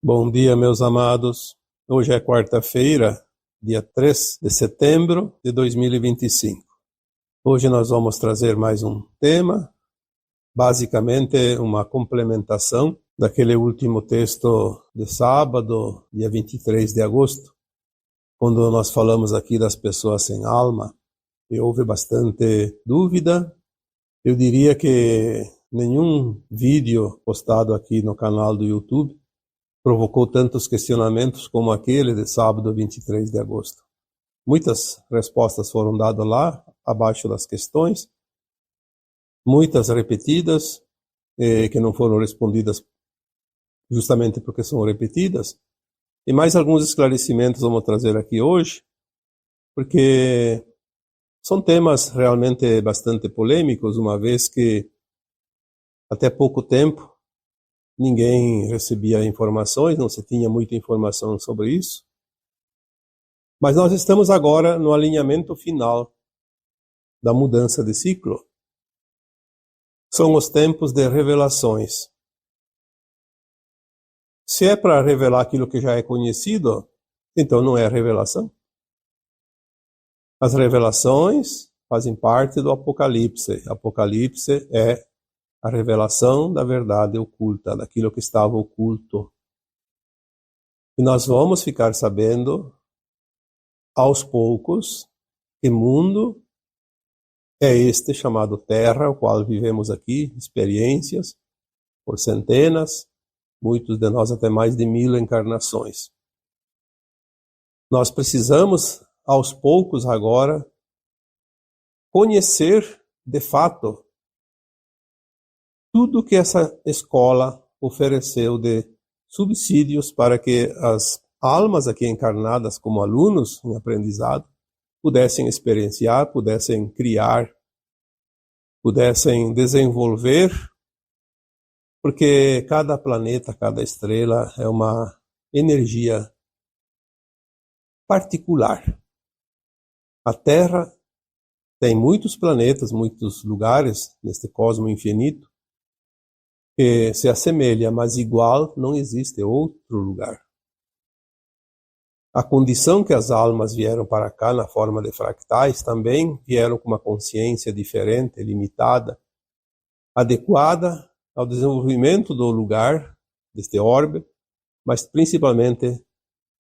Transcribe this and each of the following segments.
Bom dia, meus amados. Hoje é quarta-feira, dia 3 de setembro de 2025. Hoje nós vamos trazer mais um tema, basicamente uma complementação daquele último texto de sábado, dia 23 de agosto, quando nós falamos aqui das pessoas sem alma, e houve bastante dúvida. Eu diria que nenhum vídeo postado aqui no canal do YouTube provocou tantos questionamentos como aquele de sábado 23 de agosto. Muitas respostas foram dadas lá, abaixo das questões, muitas repetidas, que não foram respondidas justamente porque são repetidas, e mais alguns esclarecimentos vamos trazer aqui hoje, porque são temas realmente bastante polêmicos, uma vez que até pouco tempo ninguém recebia informações, não se tinha muita informação sobre isso. Mas nós estamos agora no alinhamento final da mudança de ciclo. São os tempos de revelações. Se é para revelar aquilo que já é conhecido, então não é revelação. As revelações fazem parte do Apocalipse. Apocalipse é a revelação da verdade oculta, daquilo que estava oculto. E nós vamos ficar sabendo, aos poucos, que mundo é este chamado Terra, o qual vivemos aqui, experiências, por centenas, muitos de nós até mais de 1000 encarnações. Nós precisamos, aos poucos agora, conhecer de fato tudo que essa escola ofereceu de subsídios para que as almas aqui encarnadas como alunos em aprendizado pudessem experienciar, pudessem criar, pudessem desenvolver, porque cada planeta, cada estrela é uma energia particular. A Terra tem muitos planetas, muitos lugares neste cosmo infinito, que se assemelha, mas igual não existe outro lugar. A condição que as almas vieram para cá na forma de fractais também vieram com uma consciência diferente, limitada, adequada ao desenvolvimento do lugar, deste orbe, mas principalmente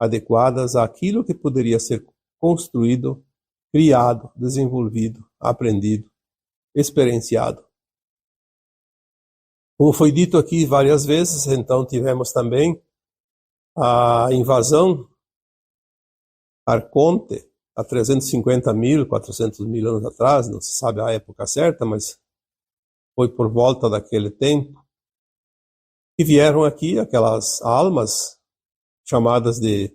adequadas àquilo que poderia ser construído, criado, desenvolvido, aprendido, experienciado. Como foi dito aqui várias vezes, então tivemos também a invasão arconte há 350.000, 400.000 anos atrás, não se sabe a época certa, mas foi por volta daquele tempo, que vieram aqui aquelas almas chamadas de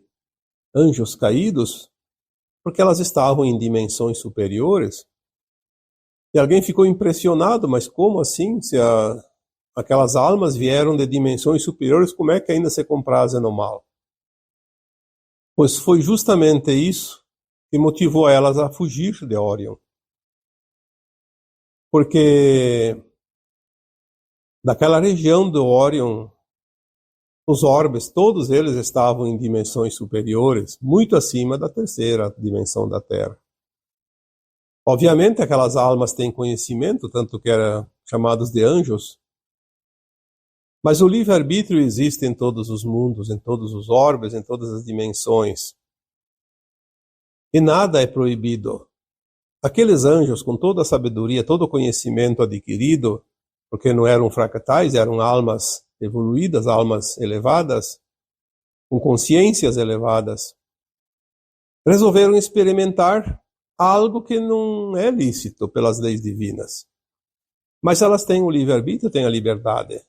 anjos caídos, porque elas estavam em dimensões superiores, e alguém ficou impressionado, mas como assim, se aquelas almas vieram de dimensões superiores, como é que ainda se comprazem no mal? Pois foi justamente isso que motivou elas a fugir de Orion. Porque daquela região do Orion, os orbes, todos eles estavam em dimensões superiores, muito acima da terceira dimensão da Terra. Obviamente aquelas almas têm conhecimento, tanto que eram chamados de anjos, mas o livre-arbítrio existe em todos os mundos, em todos os orbes, em todas as dimensões. E nada é proibido. Aqueles anjos, com toda a sabedoria, todo o conhecimento adquirido, porque não eram fractais, eram almas evoluídas, almas elevadas, com consciências elevadas, resolveram experimentar algo que não é lícito pelas leis divinas. Mas elas têm o livre-arbítrio, têm a liberdade.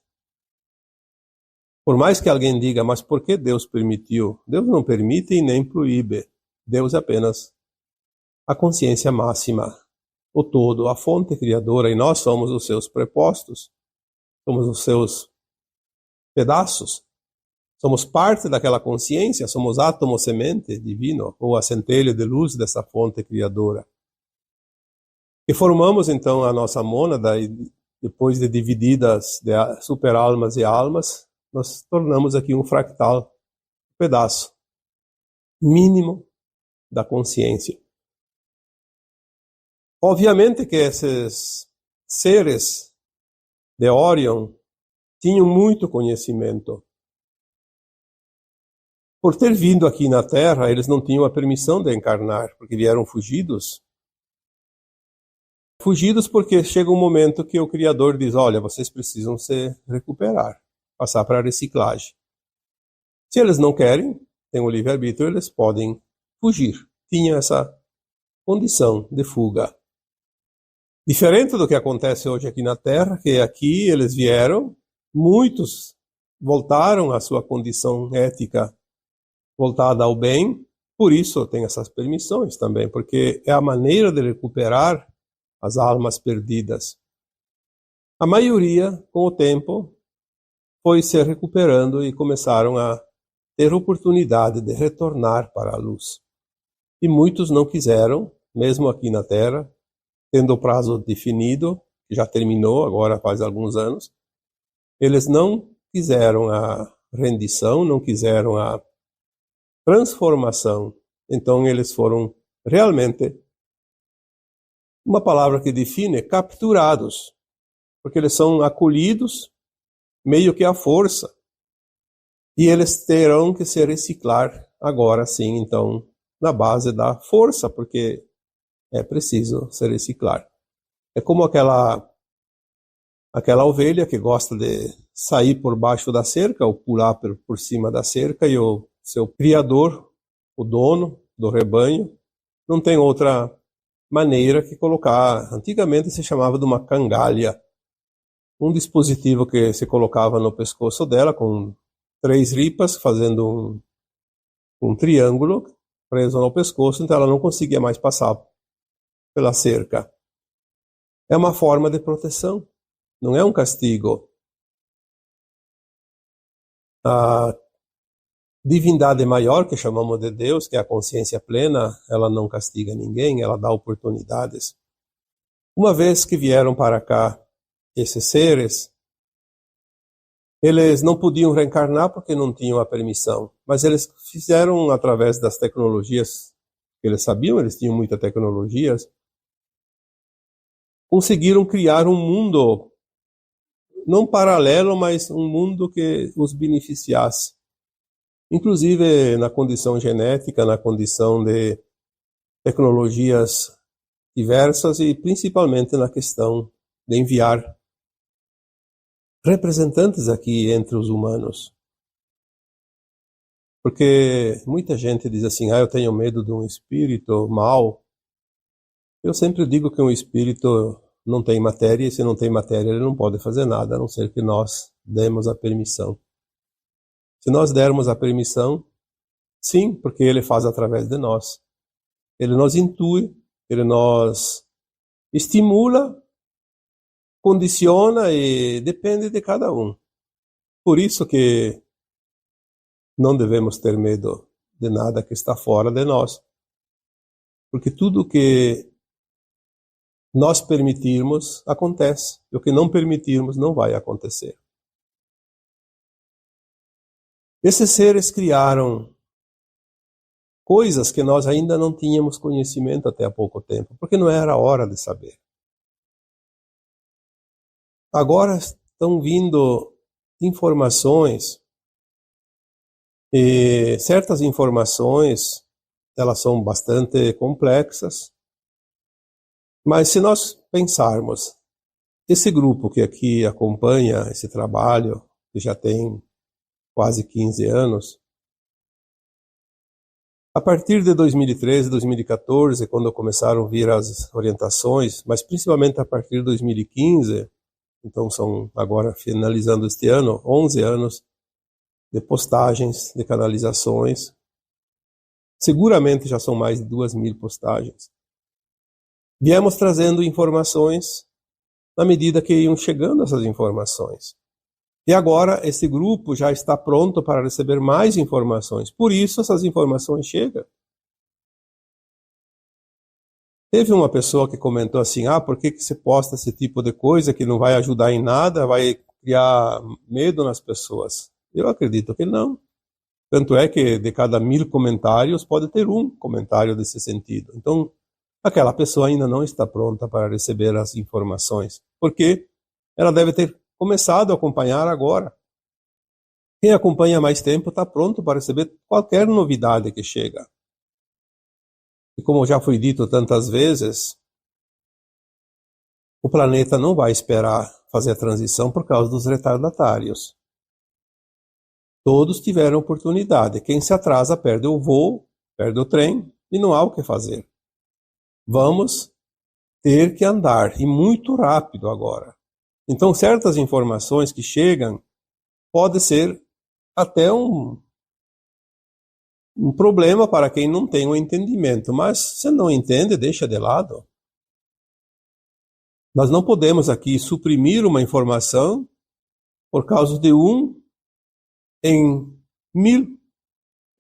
Por mais que alguém diga, mas por que Deus permitiu? Deus não permite e nem proíbe. Deus é apenas a consciência máxima, o todo, a fonte criadora, e nós somos os seus prepostos, somos os seus pedaços, somos parte daquela consciência, somos átomo semente divino, ou a centelha de luz dessa fonte criadora. E formamos então a nossa mônada, e depois de divididas de superalmas e almas, nós tornamos aqui um fractal pedaço mínimo da consciência. Obviamente que esses seres de Orion tinham muito conhecimento. Por ter vindo aqui na Terra, eles não tinham a permissão de encarnar, porque vieram fugidos. Fugidos porque chega um momento que o Criador diz, olha, vocês precisam se recuperar, passar para a reciclagem. Se eles não querem, têm o livre-arbítrio, eles podem fugir. Tinha essa condição de fuga. Diferente do que acontece hoje aqui na Terra, que aqui eles vieram, muitos voltaram à sua condição ética voltada ao bem, por isso tem essas permissões também, porque é a maneira de recuperar as almas perdidas. A maioria, com o tempo, foi se recuperando e começaram a ter oportunidade de retornar para a luz. E muitos não quiseram, mesmo aqui na Terra, tendo o prazo definido, que já terminou agora faz alguns anos, eles não quiseram a rendição, não quiseram a transformação. Então eles foram realmente, uma palavra que define, capturados, porque eles são acolhidos meio que à força. E eles terão que se reciclar agora sim, então, na base da força, porque é preciso se reciclar. É como aquela ovelha que gosta de sair por baixo da cerca ou pular por cima da cerca e o seu criador, o dono do rebanho, não tem outra maneira que colocar. Antigamente se chamava de uma cangalha, um dispositivo que se colocava no pescoço dela com 3 ripas, fazendo um triângulo preso no pescoço, então ela não conseguia mais passar pela cerca. É uma forma de proteção, não é um castigo. A divindade maior, que chamamos de Deus, que é a consciência plena, ela não castiga ninguém, ela dá oportunidades. Uma vez que vieram para cá esses seres, eles não podiam reencarnar porque não tinham a permissão, mas eles fizeram através das tecnologias que eles sabiam, eles tinham muitas tecnologias, conseguiram criar um mundo, não paralelo, mas um mundo que os beneficiasse. Inclusive na condição genética, na condição de tecnologias diversas e principalmente na questão de enviar representantes aqui entre os humanos. Porque muita gente diz assim, eu tenho medo de um espírito mau. Eu sempre digo que um espírito não tem matéria, e se não tem matéria ele não pode fazer nada, a não ser que nós demos a permissão. Se nós dermos a permissão, sim, porque ele faz através de nós. Ele nos intui, ele nos estimula, condiciona e depende de cada um. Por isso que não devemos ter medo de nada que está fora de nós. Porque tudo que nós permitirmos, acontece. E o que não permitirmos, não vai acontecer. Esses seres criaram coisas que nós ainda não tínhamos conhecimento até há pouco tempo, porque não era a hora de saber. Agora estão vindo informações, e certas informações, elas são bastante complexas, mas se nós pensarmos, esse grupo que aqui acompanha esse trabalho, que já tem quase 15 anos, a partir de 2013, 2014, quando começaram a vir as orientações, mas principalmente a partir de 2015, então são agora, finalizando este ano, 11 anos de postagens, de canalizações. Seguramente já são mais de 2.000 postagens. Viemos trazendo informações na medida que iam chegando essas informações. E agora esse grupo já está pronto para receber mais informações. Por isso essas informações chegam. Teve uma pessoa que comentou assim, por que você posta esse tipo de coisa que não vai ajudar em nada, vai criar medo nas pessoas? Eu acredito que não. Tanto é que de cada 1000 comentários pode ter um comentário desse sentido. Então, aquela pessoa ainda não está pronta para receber as informações, porque ela deve ter começado a acompanhar agora. Quem acompanha mais tempo está pronto para receber qualquer novidade que chega. E como já foi dito tantas vezes, o planeta não vai esperar fazer a transição por causa dos retardatários. Todos tiveram oportunidade. Quem se atrasa perde o voo, perde o trem e não há o que fazer. Vamos ter que andar, e muito rápido agora. Então, certas informações que chegam pode ser até um problema para quem não tem o entendimento, mas se não entende, deixa de lado. Nós não podemos aqui suprimir uma informação por causa de um em 1000.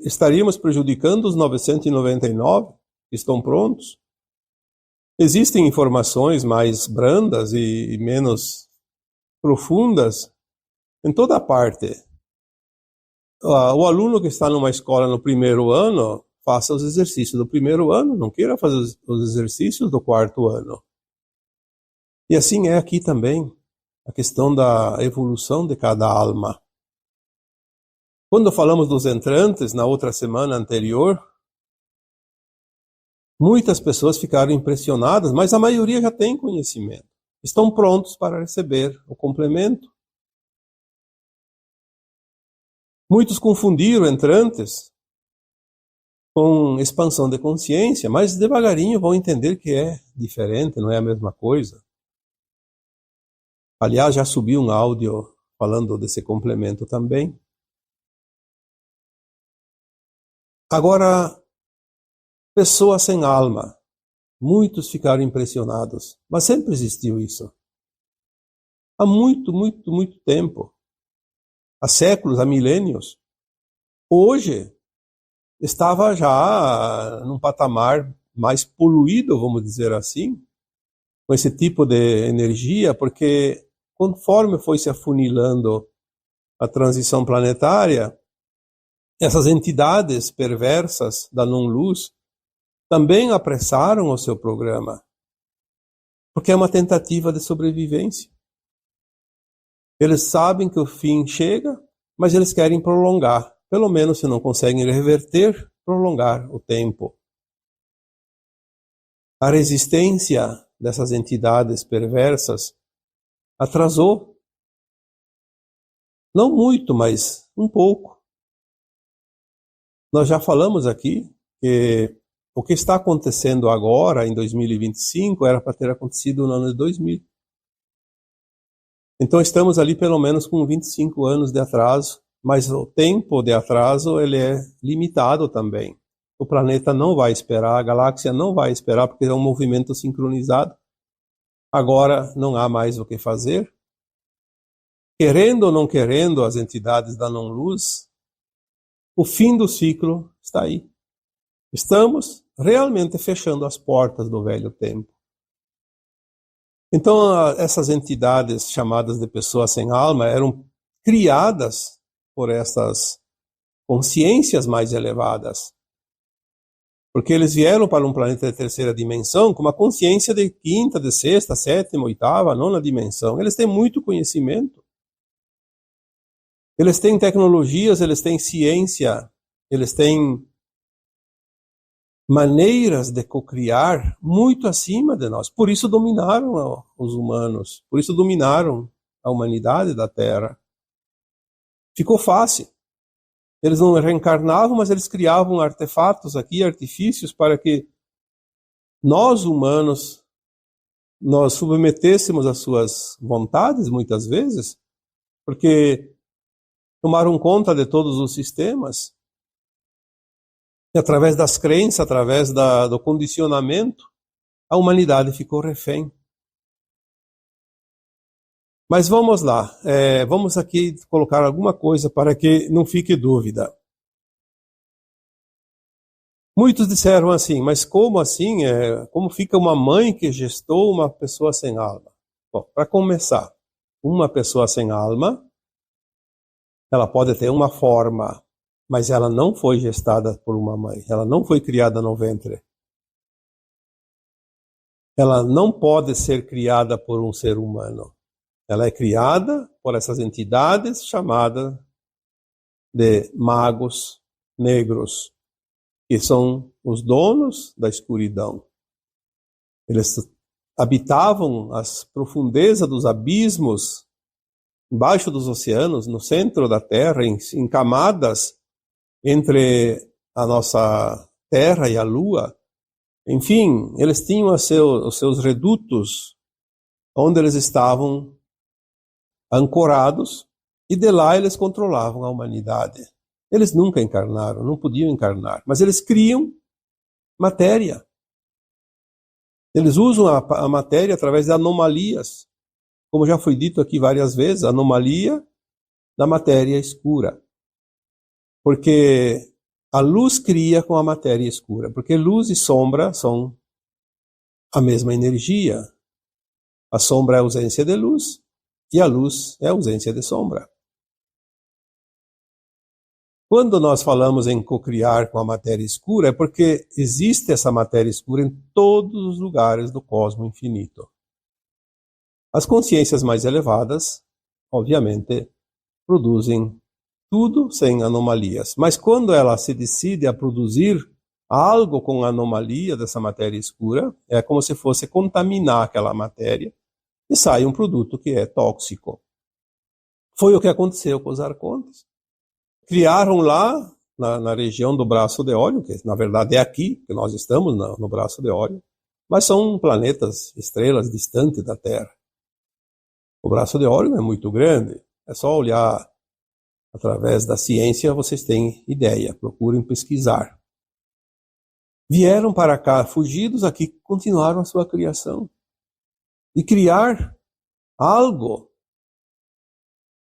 Estaríamos prejudicando os 999 que estão prontos. Existem informações mais brandas e menos profundas em toda parte. O aluno que está numa escola no primeiro ano, faça os exercícios do primeiro ano, não queira fazer os exercícios do quarto ano. E assim é aqui também a questão da evolução de cada alma. Quando falamos dos entrantes, na outra semana anterior, muitas pessoas ficaram impressionadas, mas a maioria já tem conhecimento. Estão prontos para receber o complemento. Muitos confundiram entrantes com expansão de consciência, mas devagarinho vão entender que é diferente, não é a mesma coisa. Aliás, já subiu um áudio falando desse complemento também. Agora, pessoa sem alma. Muitos ficaram impressionados, mas sempre existiu isso. Há muito, muito, muito tempo. Há séculos, há milênios. Hoje, estava já num patamar mais poluído, vamos dizer assim, com esse tipo de energia, porque conforme foi se afunilando a transição planetária, essas entidades perversas da não-luz também apressaram o seu programa, porque é uma tentativa de sobrevivência. Eles sabem que o fim chega, mas eles querem prolongar. Pelo menos, se não conseguem reverter, prolongar o tempo. A resistência dessas entidades perversas atrasou. Não muito, mas um pouco. Nós já falamos aqui que o que está acontecendo agora, em 2025, era para ter acontecido no ano de 2000. Então estamos ali pelo menos com 25 anos de atraso, mas o tempo de atraso ele é limitado também. O planeta não vai esperar, a galáxia não vai esperar, porque é um movimento sincronizado. Agora não há mais o que fazer. Querendo ou não querendo, as entidades da não-luz, o fim do ciclo está aí. Estamos realmente fechando as portas do velho tempo. Então, essas entidades chamadas de pessoas sem alma eram criadas por essas consciências mais elevadas. Porque eles vieram para um planeta de terceira dimensão com uma consciência de quinta, de sexta, sétima, oitava, nona dimensão. Eles têm muito conhecimento. Eles têm tecnologias, eles têm ciência, eles têm maneiras de cocriar muito acima de nós. Por isso dominaram os humanos, por isso dominaram a humanidade da Terra. Ficou fácil. Eles não reencarnavam, mas eles criavam artefatos aqui, artifícios, para que nós, humanos, nós submetêssemos às suas vontades, muitas vezes, porque tomaram conta de todos os sistemas, e através das crenças, através do condicionamento, a humanidade ficou refém. Mas vamos lá, vamos aqui colocar alguma coisa para que não fique dúvida. Muitos disseram assim, mas como assim? Como fica uma mãe que gestou uma pessoa sem alma? Bom, para começar, uma pessoa sem alma, ela pode ter uma forma mas ela não foi gestada por uma mãe, ela não foi criada no ventre. Ela não pode ser criada por um ser humano. Ela é criada por essas entidades chamadas de magos negros, que são os donos da escuridão. Eles habitavam as profundezas dos abismos, embaixo dos oceanos, no centro da Terra, em camadas entre a nossa Terra e a Lua. Enfim, eles tinham os seus redutos, onde eles estavam ancorados, e de lá eles controlavam a humanidade. Eles nunca encarnaram, não podiam encarnar, mas eles criam matéria. Eles usam a matéria através de anomalias, como já foi dito aqui várias vezes, anomalia da matéria escura. Porque a luz cria com a matéria escura, porque luz e sombra são a mesma energia. A sombra é a ausência de luz e a luz é a ausência de sombra. Quando nós falamos em cocriar com a matéria escura, é porque existe essa matéria escura em todos os lugares do cosmos infinito. As consciências mais elevadas, obviamente, produzem tudo sem anomalias. Mas quando ela se decide a produzir algo com anomalia dessa matéria escura, é como se fosse contaminar aquela matéria e sai um produto que é tóxico. Foi o que aconteceu com os arcontes. Criaram lá, na região do Braço de Órion, que na verdade é aqui, que nós estamos no Braço de Órion, mas são planetas, estrelas distantes da Terra. O Braço de Órion é muito grande, é só olhar através da ciência, vocês têm ideia, procurem pesquisar. Vieram para cá, fugidos aqui, continuaram a sua criação. E criar algo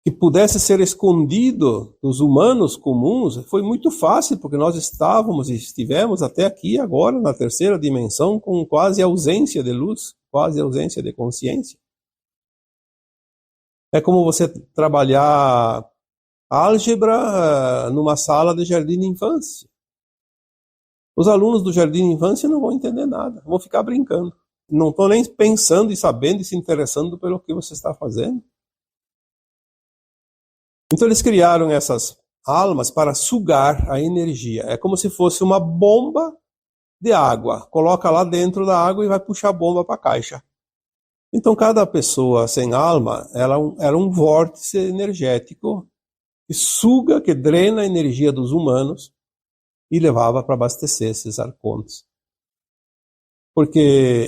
que pudesse ser escondido dos humanos comuns foi muito fácil, porque nós estávamos e estivemos até aqui agora, na terceira dimensão, com quase ausência de luz, quase ausência de consciência. É como você trabalhar álgebra numa sala de jardim de infância. Os alunos do jardim de infância não vão entender nada, vão ficar brincando. Não estão nem pensando e sabendo e se interessando pelo que você está fazendo. Então eles criaram essas almas para sugar a energia. É como se fosse uma bomba de água. Coloca lá dentro da água e vai puxar a bomba para a caixa. Então cada pessoa sem alma era um vórtice energético que suga, que drena a energia dos humanos e levava para abastecer esses arcontes. Porque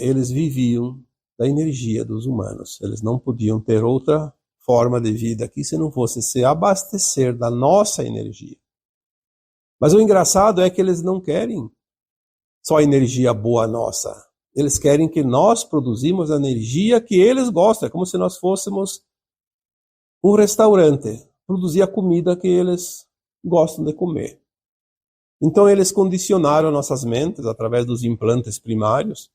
eles viviam da energia dos humanos. Eles não podiam ter outra forma de vida aqui se não fosse se abastecer da nossa energia. Mas o engraçado é que eles não querem só energia boa nossa. Eles querem que nós produzimos a energia que eles gostam. É como se nós fôssemos um restaurante, produzir a comida que eles gostam de comer. Então eles condicionaram nossas mentes através dos implantes primários,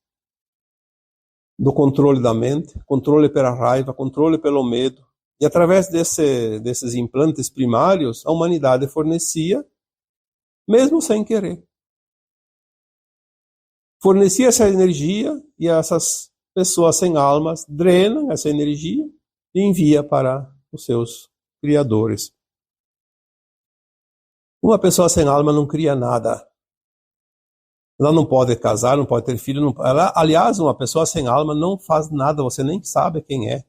do controle da mente, controle pela raiva, controle pelo medo. E através desses implantes primários, a humanidade fornecia, mesmo sem querer. Fornecia essa energia e essas pessoas sem almas drenam essa energia e envia para os seus criadores. Uma pessoa sem alma não cria nada. Ela não pode casar, não pode ter filho. Aliás, uma pessoa sem alma não faz nada, você nem sabe quem é.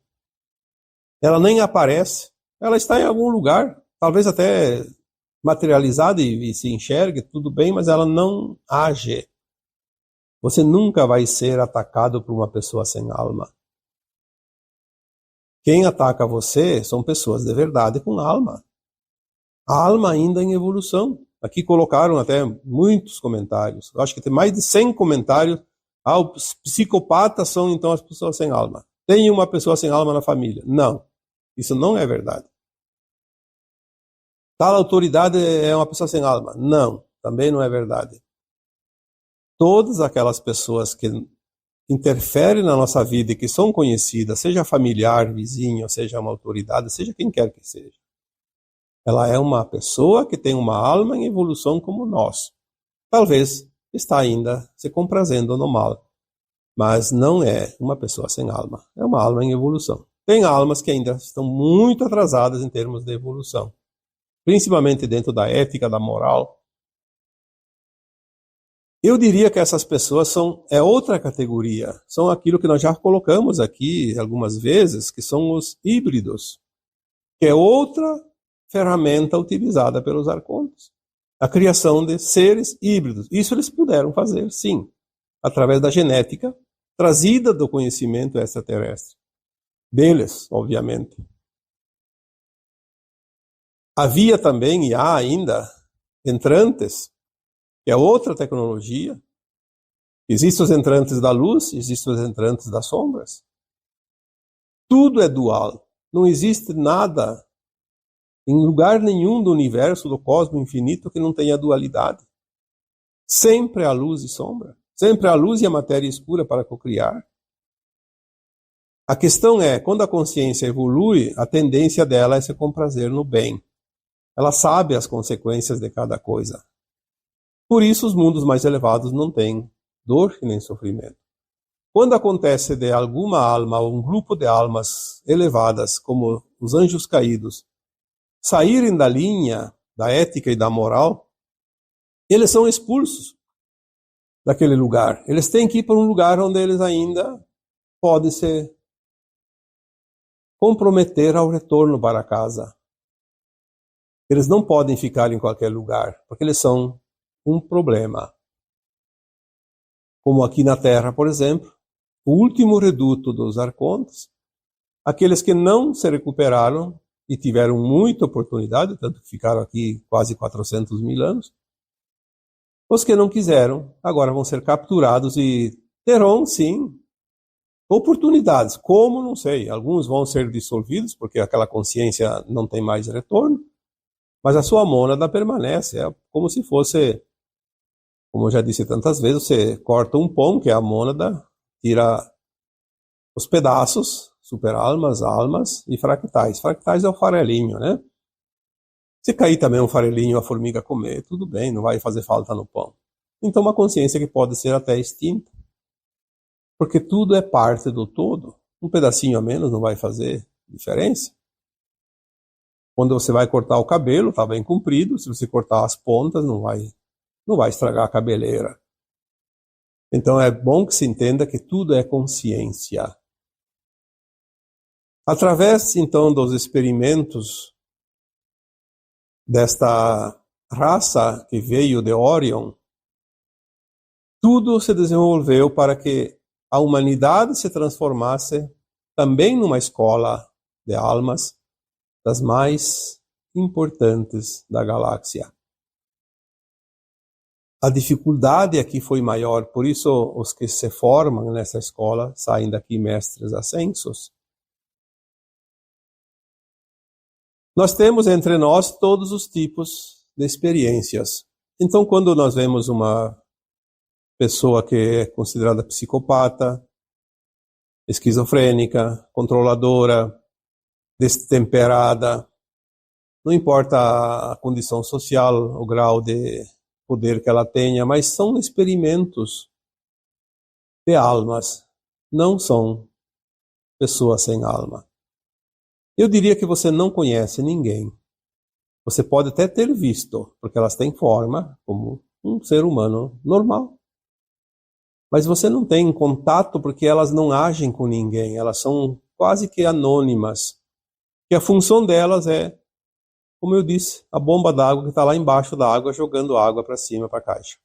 Ela nem aparece. Ela está em algum lugar, talvez até materializada e se enxergue, tudo bem, mas ela não age. Você nunca vai ser atacado por uma pessoa sem alma. Quem ataca você são pessoas de verdade com alma. A alma ainda em evolução. Aqui colocaram até muitos comentários. Eu acho que tem mais de 100 comentários. Os psicopatas são então as pessoas sem alma. Tem uma pessoa sem alma na família. Não, isso não é verdade. Tal autoridade é uma pessoa sem alma. Não, também não é verdade. Todas aquelas pessoas que interferem na nossa vida e que são conhecidas, seja familiar, vizinho, seja uma autoridade, seja quem quer que seja, Ela é uma pessoa que tem uma alma em evolução como nós. Talvez está ainda se comprazendo no mal, mas não é uma pessoa sem alma. É uma alma em evolução. Tem almas que ainda estão muito atrasadas em termos de evolução, principalmente dentro da ética, da moral. Eu diria que essas pessoas é outra categoria, são aquilo que nós já colocamos aqui algumas vezes, que são os híbridos, que é outra ferramenta utilizada pelos arcontes. A criação de seres híbridos. Isso eles puderam fazer, sim, através da genética trazida do conhecimento extraterrestre. Deles, obviamente. Havia também, e há ainda, entrantes, que é outra tecnologia. Existem os entrantes da luz, existem os entrantes das sombras. Tudo é dual. Não existe nada, em lugar nenhum do universo, do cosmos infinito, que não tenha dualidade. Sempre há luz e sombra. Sempre há luz e a matéria escura para cocriar. A questão é, quando a consciência evolui, a tendência dela é se comprazer no bem. Ela sabe as consequências de cada coisa. Por isso, os mundos mais elevados não têm dor e nem sofrimento. Quando acontece de alguma alma ou um grupo de almas elevadas, como os anjos caídos, saírem da linha da ética e da moral, eles são expulsos daquele lugar. Eles têm que ir para um lugar onde eles ainda podem se comprometer ao retorno para casa. Eles não podem ficar em qualquer lugar, porque eles são um problema. Como aqui na Terra, por exemplo, o último reduto dos arcontes, aqueles que não se recuperaram e tiveram muita oportunidade, tanto que ficaram aqui quase 400 mil anos, os que não quiseram agora vão ser capturados e terão, sim, oportunidades. Como? Não sei. Alguns vão ser dissolvidos, porque aquela consciência não tem mais retorno, mas a sua mônada permanece. É como se fosse, como eu já disse tantas vezes, você corta um pão, que é a mônada, tira os pedaços, superalmas, almas e fractais. Fractais é o farelinho, né? Se cair também um farelinho, a formiga comer, tudo bem, não vai fazer falta no pão. Então uma consciência que pode ser até extinta, porque tudo é parte do todo. Um pedacinho a menos não vai fazer diferença. Quando você vai cortar o cabelo, está bem comprido. Se você cortar as pontas, não vai estragar a cabeleira. Então é bom que se entenda que tudo é consciência. Através, então, dos experimentos desta raça que veio de Orion, tudo se desenvolveu para que a humanidade se transformasse também numa escola de almas das mais importantes da galáxia. A dificuldade aqui foi maior, por isso os que se formam nessa escola saem daqui mestres ascensos. Nós temos entre nós todos os tipos de experiências. Então, quando nós vemos uma pessoa que é considerada psicopata, esquizofrênica, controladora, destemperada, não importa a condição social, o grau de poder que ela tenha, mas são experimentos de almas, não são pessoas sem alma. Eu diria que você não conhece ninguém. Você pode até ter visto, porque elas têm forma como um ser humano normal. Mas você não tem contato porque elas não agem com ninguém, elas são quase que anônimas. E a função delas é, como eu disse, a bomba d'água que está lá embaixo da água jogando água para cima, para a caixa.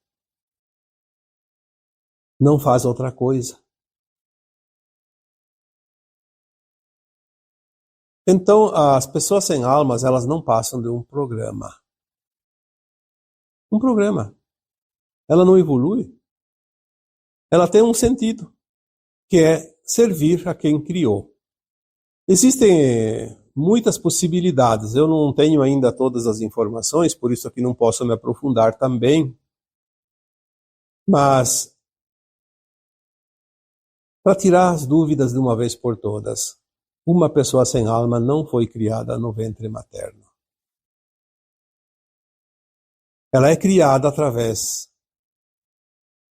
Não faz outra coisa. Então, as pessoas sem almas, elas não passam de um programa. Um programa. Ela não evolui. Ela tem um sentido, que é servir a quem criou. Existem muitas possibilidades. Eu não tenho ainda todas as informações, por isso aqui não posso me aprofundar também. Mas, para tirar as dúvidas de uma vez por todas, uma pessoa sem alma não foi criada no ventre materno. ela é criada através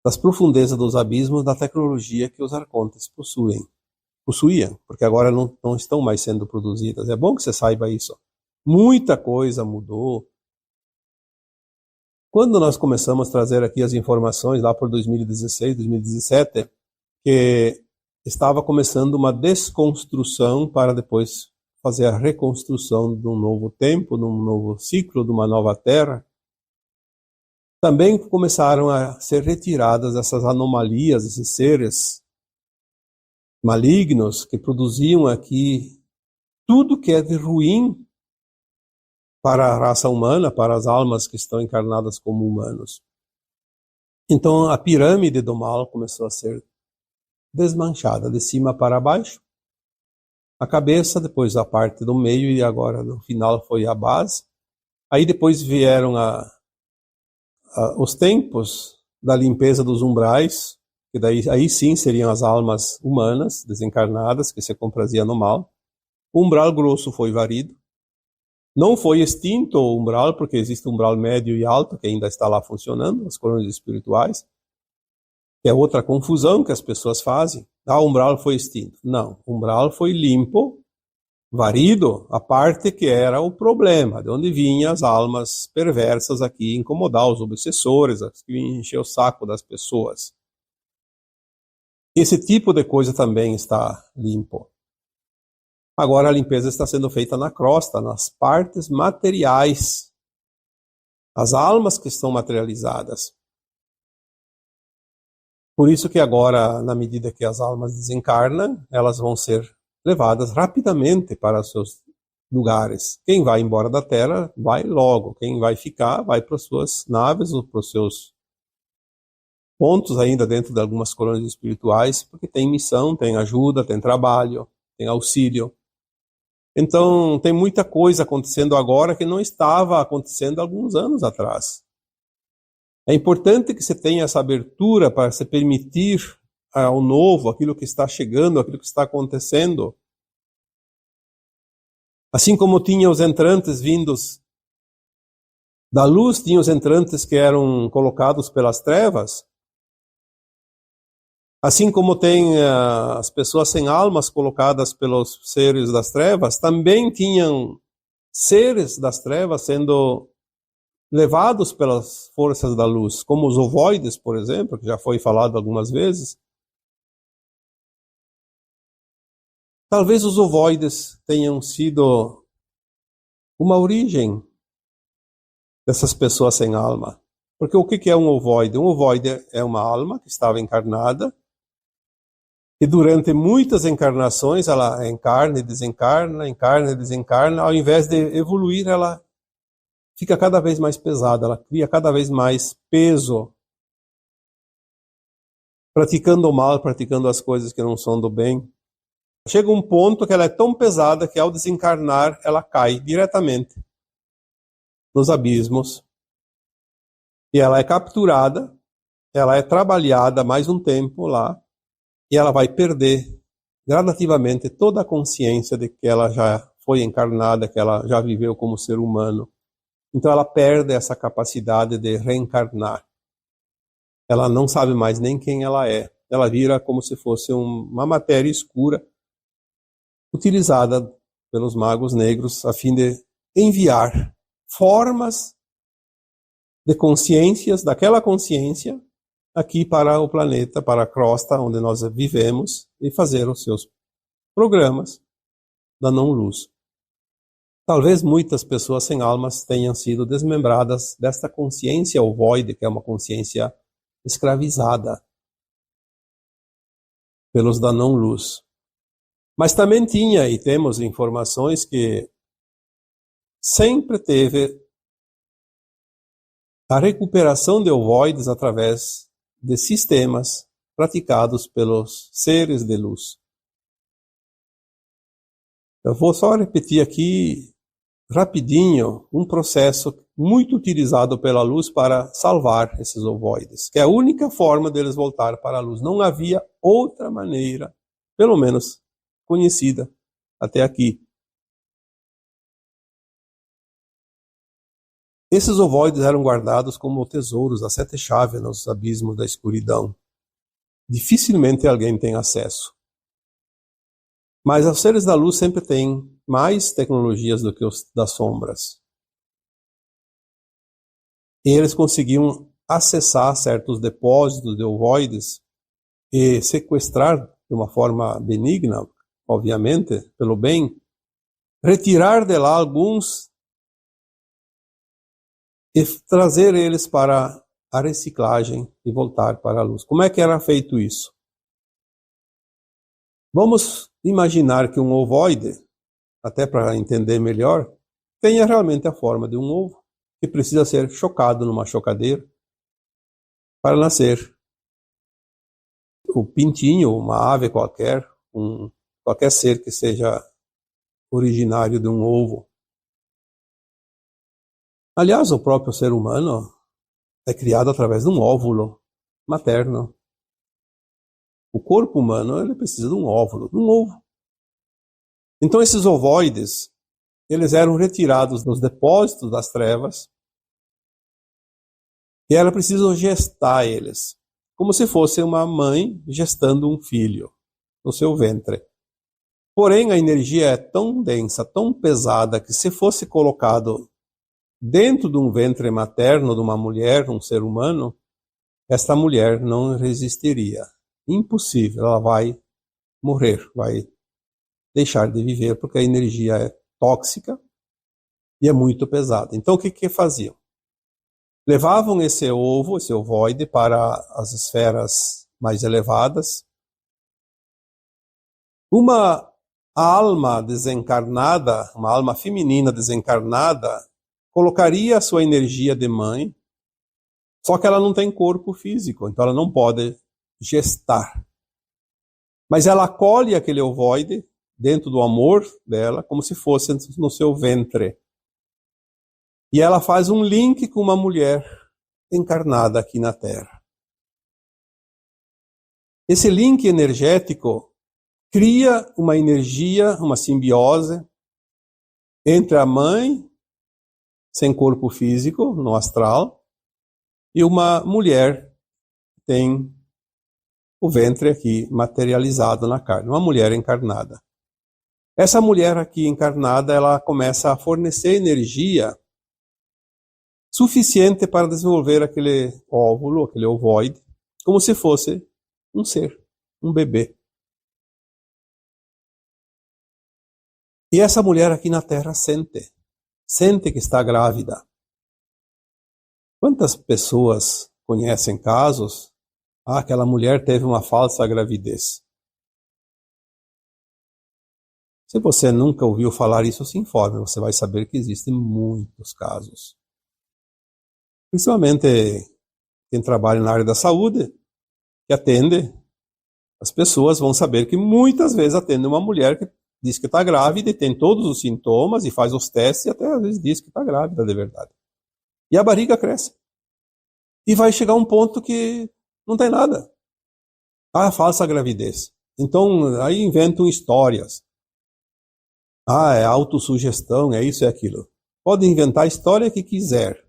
das profundezas dos abismos da tecnologia que os arcontes possuíam, porque agora não estão mais sendo produzidas. É bom que você saiba isso. Muita coisa mudou. Quando nós começamos a trazer aqui as informações, lá por 2016, 2017, que estava começando uma desconstrução para depois fazer a reconstrução de um novo tempo, de um novo ciclo, de uma nova terra, também começaram a ser retiradas essas anomalias, esses seres malignos que produziam aqui tudo que é de ruim para a raça humana, para as almas que estão encarnadas como humanos. Então a pirâmide do mal começou a ser desmanchada de cima para baixo. A cabeça, depois a parte do meio e agora no final foi a base. Aí depois vieram os tempos da limpeza dos umbrais, que daí aí sim seriam as almas humanas desencarnadas que se compraziam no mal. O umbral grosso foi varido. Não foi extinto o umbral, porque existe um umbral médio e alto que ainda está lá funcionando, as colônias espirituais, que é outra confusão que as pessoas fazem. O umbral foi extinto. Não, o umbral foi limpo, varido, a parte que era o problema, de onde vinham as almas perversas aqui incomodar os obsessores, as que vinham encher o saco das pessoas. Esse tipo de coisa também está limpo. Agora a limpeza está sendo feita na crosta, nas partes materiais, as almas que estão materializadas. Por isso que agora, na medida que as almas desencarnam, elas vão ser levadas rapidamente para os seus lugares. Quem vai embora da Terra, vai logo. Quem vai ficar, vai para as suas naves ou para os seus pontos ainda dentro de algumas colônias espirituais, porque tem missão, tem ajuda, tem trabalho, tem auxílio. Então, tem muita coisa acontecendo agora que não estava acontecendo há alguns anos atrás. É importante que você tenha essa abertura para se permitir ao novo, aquilo que está chegando, aquilo que está acontecendo. Assim como tinha os entrantes vindos da luz, tinha os entrantes que eram colocados pelas trevas. Assim como tem as pessoas sem almas colocadas pelos seres das trevas, também tinham seres das trevas sendo levados pelas forças da luz, como os ovoides, por exemplo, que já foi falado algumas vezes. Talvez os ovoides tenham sido uma origem dessas pessoas sem alma. Porque o que é um ovoide? Um ovoide é uma alma que estava encarnada, e durante muitas encarnações ela encarna e desencarna, ao invés de evoluir, ela fica cada vez mais pesada, ela cria cada vez mais peso, praticando o mal, praticando as coisas que não são do bem. Chega um ponto que ela é tão pesada que ao desencarnar ela cai diretamente nos abismos, e ela é capturada, ela é trabalhada mais um tempo lá, e ela vai perder gradativamente toda a consciência de que ela já foi encarnada, que ela já viveu como ser humano. Então ela perde essa capacidade de reencarnar. Ela não sabe mais nem quem ela é. Ela vira como se fosse uma matéria escura utilizada pelos magos negros a fim de enviar formas de consciências, daquela consciência, aqui para o planeta, para a crosta onde nós vivemos, e fazer os seus programas da não-luz. Talvez muitas pessoas sem almas tenham sido desmembradas desta consciência ovoide, que é uma consciência escravizada pelos da não-luz. Mas também tinha, e temos informações que sempre teve a recuperação de ovoides através de sistemas praticados pelos seres de luz. Eu vou só repetir aqui rapidinho um processo muito utilizado pela luz para salvar esses ovoides, que é a única forma deles voltar para a luz. Não havia outra maneira, pelo menos conhecida até aqui. Esses ovoides eram guardados como tesouros, as 7 chaves nos abismos da escuridão. Dificilmente alguém tem acesso. Mas os seres da luz sempre têm mais tecnologias do que os das sombras. E eles conseguiam acessar certos depósitos de ovoides e sequestrar de uma forma benigna, obviamente, pelo bem, retirar de lá alguns e trazer eles para a reciclagem e voltar para a luz. Como é que era feito isso? Vamos imaginar que um ovoide, até para entender melhor, tenha realmente a forma de um ovo, que precisa ser chocado numa chocadeira para nascer o pintinho, uma ave qualquer, qualquer ser que seja originário de um ovo. Aliás, o próprio ser humano é criado através de um óvulo materno. O corpo humano ele precisa de um óvulo, de um ovo. Então esses ovoides, eles eram retirados dos depósitos das trevas e era preciso gestar eles, como se fosse uma mãe gestando um filho no seu ventre. Porém, a energia é tão densa, tão pesada, que se fosse colocado dentro de um ventre materno de uma mulher, um ser humano, esta mulher não resistiria. Impossível, ela vai morrer, vai deixar de viver, porque a energia é tóxica e é muito pesada. Então, o que faziam? Levavam esse ovo, esse ovoide, para as esferas mais elevadas. Uma alma desencarnada, uma alma feminina desencarnada, colocaria a sua energia de mãe, só que ela não tem corpo físico, então ela não pode gestar. Mas ela acolhe aquele ovoide dentro do amor dela, como se fosse no seu ventre. E ela faz um link com uma mulher encarnada aqui na Terra. Esse link energético cria uma energia, uma simbiose entre a mãe, sem corpo físico, no astral, e uma mulher que tem o ventre aqui materializado na carne, uma mulher encarnada. Essa mulher aqui encarnada, ela começa a fornecer energia suficiente para desenvolver aquele óvulo, aquele ovoide, como se fosse um ser, um bebê. E essa mulher aqui na Terra sente que está grávida. Quantas pessoas conhecem casos? Aquela mulher teve uma falsa gravidez. Se você nunca ouviu falar isso, se informe, você vai saber que existem muitos casos. Principalmente quem trabalha na área da saúde, que atende, as pessoas vão saber que muitas vezes atende uma mulher que diz que está grávida e tem todos os sintomas e faz os testes e até às vezes diz que está grávida de verdade. E a barriga cresce. E vai chegar um ponto que não tem nada. Falsa gravidez. Então, aí inventam histórias. É autossugestão, é isso e aquilo. Pode inventar a história que quiser.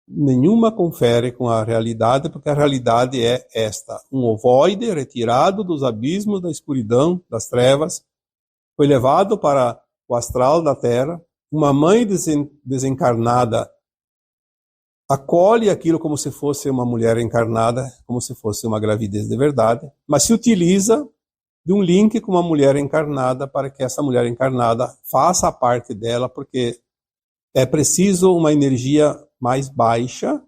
Nenhuma confere com a realidade, porque a realidade é esta. Um ovoide retirado dos abismos da escuridão, das trevas, foi levado para o astral da Terra. Uma mãe desencarnada acolhe aquilo como se fosse uma mulher encarnada, como se fosse uma gravidez de verdade, mas se utiliza de um link com uma mulher encarnada para que essa mulher encarnada faça a parte dela, porque é preciso uma energia mais baixa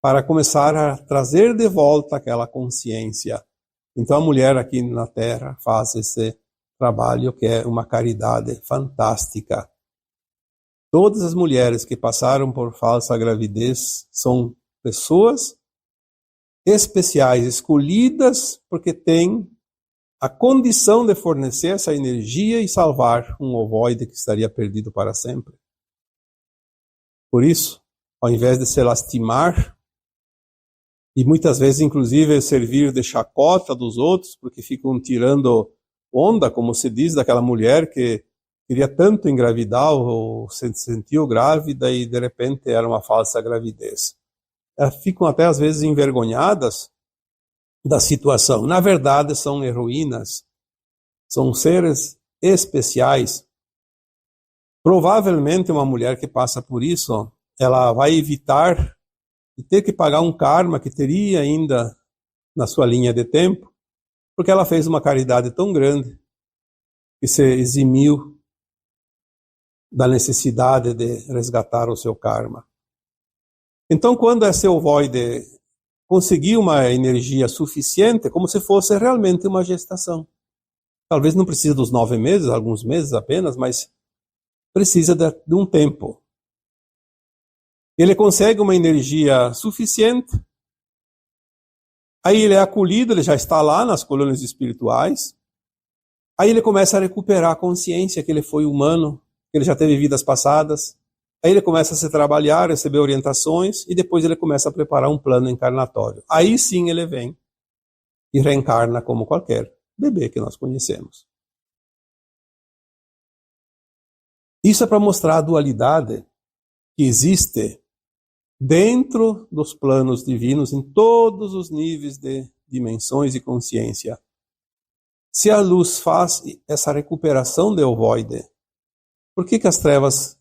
para começar a trazer de volta aquela consciência. Então a mulher aqui na Terra faz esse trabalho que é uma caridade fantástica. Todas as mulheres que passaram por falsa gravidez são pessoas especiais, escolhidas porque têm a condição de fornecer essa energia e salvar um ovoide que estaria perdido para sempre. Por isso, ao invés de se lastimar, e muitas vezes inclusive servir de chacota dos outros, porque ficam tirando onda, como se diz, daquela mulher que queria tanto engravidar ou se sentiu grávida e de repente era uma falsa gravidez. Elas ficam até às vezes envergonhadas da situação. Na verdade, são heroínas, são seres especiais. Provavelmente uma mulher que passa por isso, ela vai evitar de ter que pagar um karma que teria ainda na sua linha de tempo, porque ela fez uma caridade tão grande que se eximiu da necessidade de resgatar o seu karma. Então, quando esse ovoide conseguir uma energia suficiente, como se fosse realmente uma gestação. Talvez não precise dos 9 meses, alguns meses apenas, mas precisa de um tempo. Ele consegue uma energia suficiente, aí ele é acolhido, ele já está lá nas colônias espirituais, aí ele começa a recuperar a consciência que ele foi humano, que ele já teve vidas passadas, aí ele começa a se trabalhar, receber orientações, e depois ele começa a preparar um plano encarnatório. Aí sim ele vem e reencarna como qualquer bebê que nós conhecemos. Isso é para mostrar a dualidade que existe dentro dos planos divinos, em todos os níveis de dimensões e consciência. Se a luz faz essa recuperação de ovoide, por que as trevas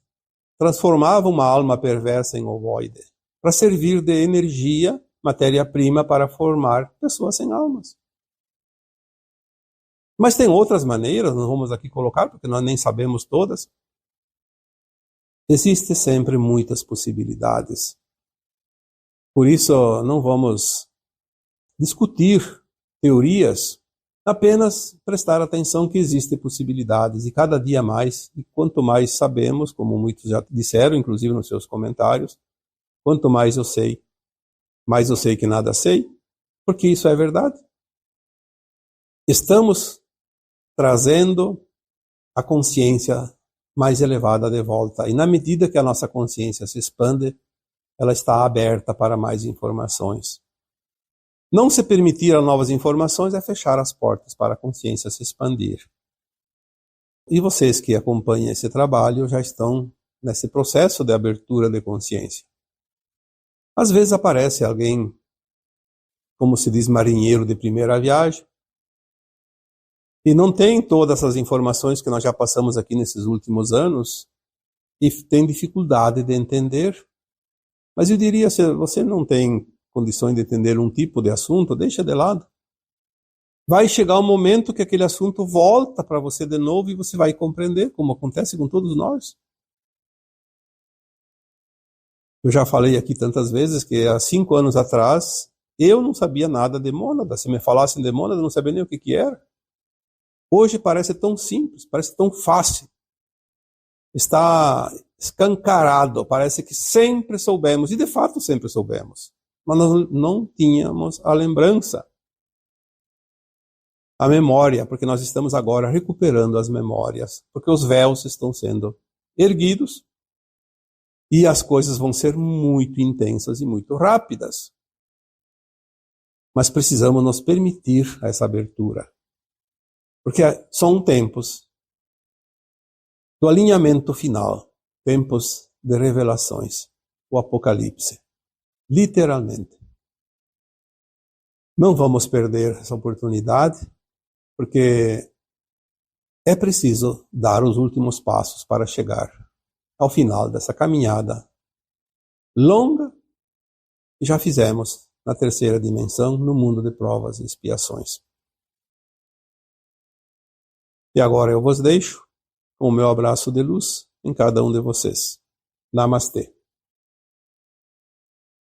transformavam uma alma perversa em ovoide? Para servir de energia, matéria-prima para formar pessoas sem almas. Mas tem outras maneiras, não vamos aqui colocar, porque nós nem sabemos todas. Existem sempre muitas possibilidades. Por isso, não vamos discutir teorias, apenas prestar atenção que existem possibilidades, e cada dia mais, e quanto mais sabemos, como muitos já disseram, inclusive nos seus comentários, quanto mais eu sei que nada sei, porque isso é verdade. Estamos trazendo a consciência mais elevada de volta, e na medida que a nossa consciência se expande, ela está aberta para mais informações. Não se permitir a novas informações é fechar as portas para a consciência se expandir. E vocês que acompanham esse trabalho já estão nesse processo de abertura de consciência. Às vezes aparece alguém, como se diz, marinheiro de primeira viagem, e não tem todas essas informações que nós já passamos aqui nesses últimos anos, e tem dificuldade de entender. Mas eu diria, se você não tem condições de entender um tipo de assunto, deixa de lado. Vai chegar um momento que aquele assunto volta para você de novo e você vai compreender, como acontece com todos nós. Eu já falei aqui tantas vezes que há 5 anos atrás eu não sabia nada de mônada. Se me falassem de mônada, eu não sabia nem o que era. Hoje parece tão simples, parece tão fácil. Está escancarado, parece que sempre soubemos, e de fato sempre soubemos. Mas nós não tínhamos a lembrança, a memória, porque nós estamos agora recuperando as memórias, porque os véus estão sendo erguidos e as coisas vão ser muito intensas e muito rápidas. Mas precisamos nos permitir essa abertura, porque são tempos do alinhamento final, tempos de revelações, o apocalipse, literalmente. Não vamos perder essa oportunidade, porque é preciso dar os últimos passos para chegar ao final dessa caminhada longa que já fizemos na terceira dimensão, no mundo de provas e expiações. E agora eu vos deixo com o meu abraço de luz em cada um de vocês. Namastê.